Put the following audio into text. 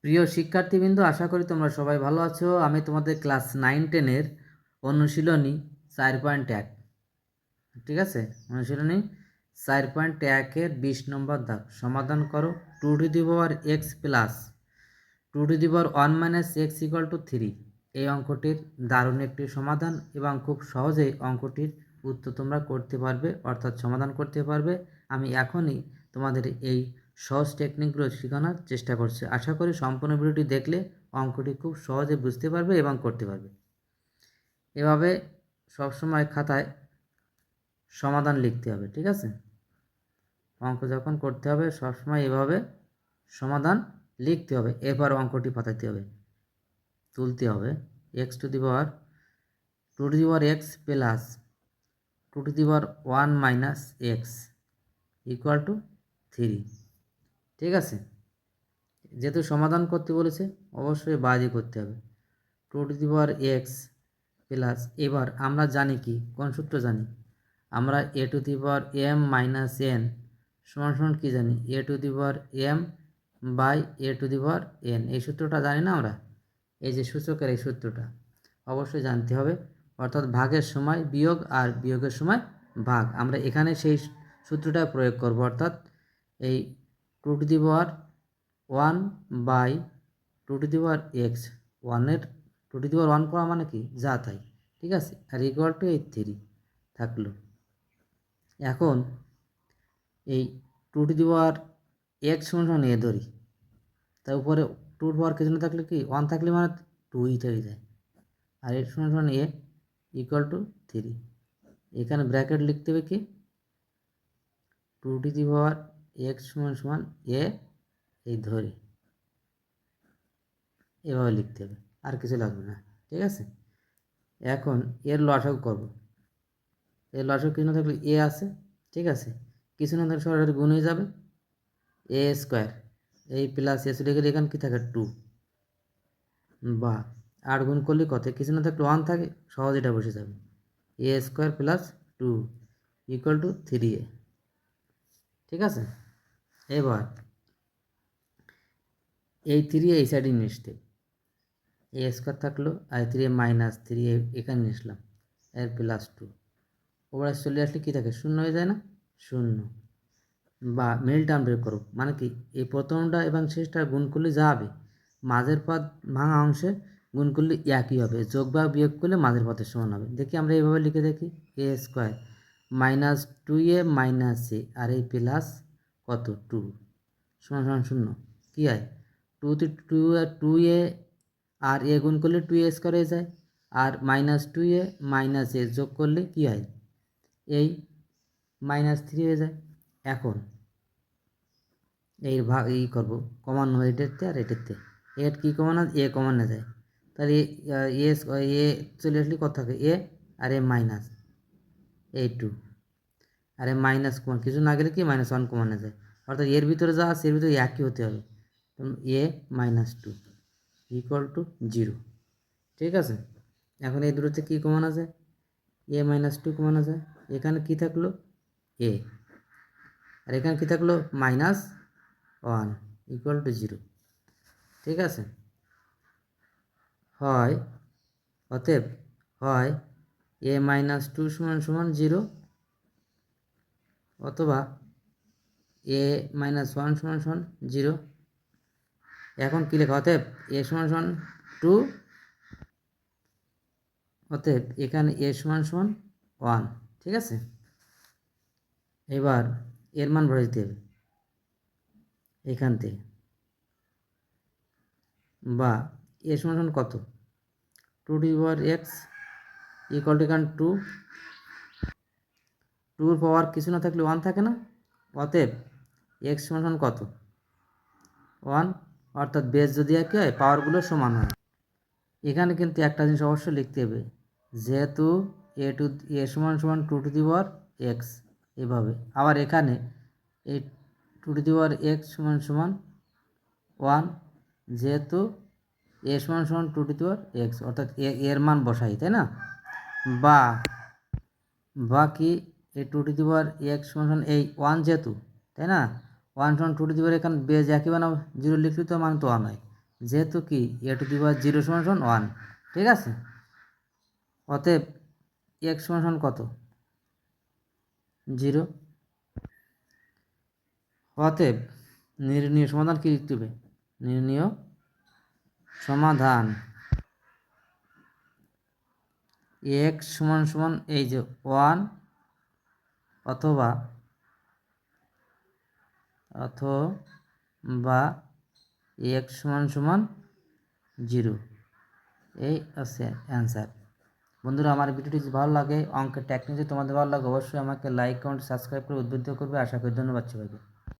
প্রিয় শিক্ষার্থীবৃন্দ, আশা করি তোমরা সবাই ভালো আছো। আমি তোমাদের ক্লাস 9-10 অনুশীলনী 4.1, ঠিক আছে, অনুশীলনী 4.1 20 নম্বর দাগ সমাধান করো। 2x প্লাস 2 - x = 3 এই অঙ্কটির দারুণ একটি সমাধান এবং খুব সহজেই অঙ্কটির উত্তর তোমরা করতে পারবে, অর্থাৎ সমাধান করতে পারবে। আমি এখনই তোমাদের এই সহজ টেকনিকগুলো শেখানোর চেষ্টা করছি। আশা করি সম্পূর্ণ ভিডিওটি দেখলে অঙ্কটি খুব সহজে বুঝতে পারবে এবং করতে পারবে। এভাবে সবসময় খাতায় সমাধান লিখতে হবে, ঠিক আছে। অঙ্ক যখন করতে হবে সবসময় এভাবে সমাধান লিখতে হবে, এরপর অঙ্কটি পাতাতে হবে, তুলতে হবে। x to the power 2x plus 2 - x = 3, ঠিক আছে। যেহেতু সমাধান করতে বলেছে অবশ্যই বাজি করতে হবে। 2x প্লাস, এবার আমরা জানি কি, কোন সূত্র জানি আমরা, a⁻m - n সমান কি জানি, a⁻m/a⁴n, এই সূত্রটা জানি না আমরা। এই যে সূচকের এই সূত্রটা অবশ্যই জানতে হবে, অর্থাৎ ভাগের সময় বিয়োগ আর বিয়োগের সময় ভাগ। আমরা এখানে সেই সূত্রটা প্রয়োগ করব, অর্থাৎ এই 2^1/2x, 1-এর 2^1 করা মানে কি, যা তাই, ঠিক আছে। আর = এই 3 থাকলো। এখন এই 2^x এ ধরি, তার উপরে 2 পাওয়ার কিছু না থাকলে কি 1 থাকলে মানে 2ই থেকে যায়, আর এর a = 3। এখানে ব্র্যাকেট লিখতে হবে কি, 2^x a, এই ধরে এভাবে লিখতে হবে, আর কিছু লাগবে না, ঠিক আছে। এখন এর লসাগু করব। এর লসাগু কিছু না থাকলে a আছে, ঠিক আছে, কিছু না থাকলে সরাসরি গুণ হয়ে যাবে, a², এই প্লাস এ লিখে এখানে কী থাকে 2, বা 8 গুণ করলে কত, কিছু না থাকলে 1 থাকে, সহজ এটা বসে যাবে, a² + 2 = 3a, ঠিক আছে। এবার এই 3 এই সাইডে নিয়ে আসতে, a² থাকলো আর 3 - 3 এখানে নিয়ে আসলাম, এর +2 ওপরে চলে আসলে কী থাকে, 0 হয়ে যায় না, 0। বা মিল টার্ম বের করো, মানে কি এই প্রথমটা এবং শেষটা গুণ করলে যা হবে, মাঝের পদ ভাঙা অংশে গুণ করলে একই হবে, যোগ বা বিয়োগ করলে মাঝের পদের সমান হবে। দেখি আমরা এইভাবে লিখে দেখি, a² - 2a - a, আর এই প্লাস কত 2 = 0, কী হয় 2a আর a গুণ করলে 2a² হয়ে যায়, আর -2a - a যোগ করলে কী হয়, এই -3 হয়ে যায়। এখন এই ভাগ এই করবো, কমানো হয় এটাতে আর এটাতে, এর কী কমানো, এ কমানো যায়, তাহলে এ চলে আসলে কত থাকে, এ আর এ মাইনাস এই 2, আর এ মাইনাস কমান কিছু না গেলে কি -1 কমানো যায়, অর্থাৎ এর ভিতরে যা আছে এর ভিতরে একই হতে হবে, a-2 = 0, ঠিক আছে। এখন এই দুটোতে কী কমানো যায়, a-2 কমানো যায়, এখানে কি থাকলো a, আর এখানে কি থাকলো -1 = 0, ঠিক আছে। হয় অতএব হয় a-2 = 0, অথবা a-1 = 0। এখন কী লেখা, অতএব a = 2, অতএব এখানে a = 1, ঠিক আছে। এবার এর মান বসাতে দিতে হবে এখান থেকে, বা a = কত, 2^x = এখানে 2, 2 পাওয়ার কিছু না থাকলে 1 থাকে না, অতএব x = কত 1, অর্থাৎ বেস যদি একই হয় পাওয়ারগুলো সমান হয়। এখানে কিন্তু একটা জিনিস অবশ্যই লিখতে হবে, যেহেতু a = 2^x, এভাবে আবার এখানে এই 2^x = 1, যেহেতু a = 2^x, অর্থাৎ এর মান বসাই, তাই না, বা কি এই 2^x = এই 1, যেহেতু, তাই না, 1 = 2, এখানে বেজ একই বানাবো, 0 লিখলে তো মান তো 1 হয়, যেহেতু কি এ টু দি পাওয়ার 0 সমান সমান 1, ঠিক আছে। অতএব এক্স সমান সমান কত? 0। অতএব নির্ণীয় সমাধান কি লিখতে হবে? নির্ণীয় সমাধান এক্স সমান সমান এই যে 1 অথবা এক্স সমান সমান 0, এই আছে অ্যান্সার। বন্ধুরা, আমার ভিডিওটি যদি ভালো লাগে, অঙ্কের টেকনিক যদি তোমাদের ভালো লাগে, অবশ্যই আমাকে লাইক, কমেন্ট, সাবস্ক্রাইব করে উদ্বুদ্ধ করবে। আশা করি। ধন্যবাদ সবাইকে।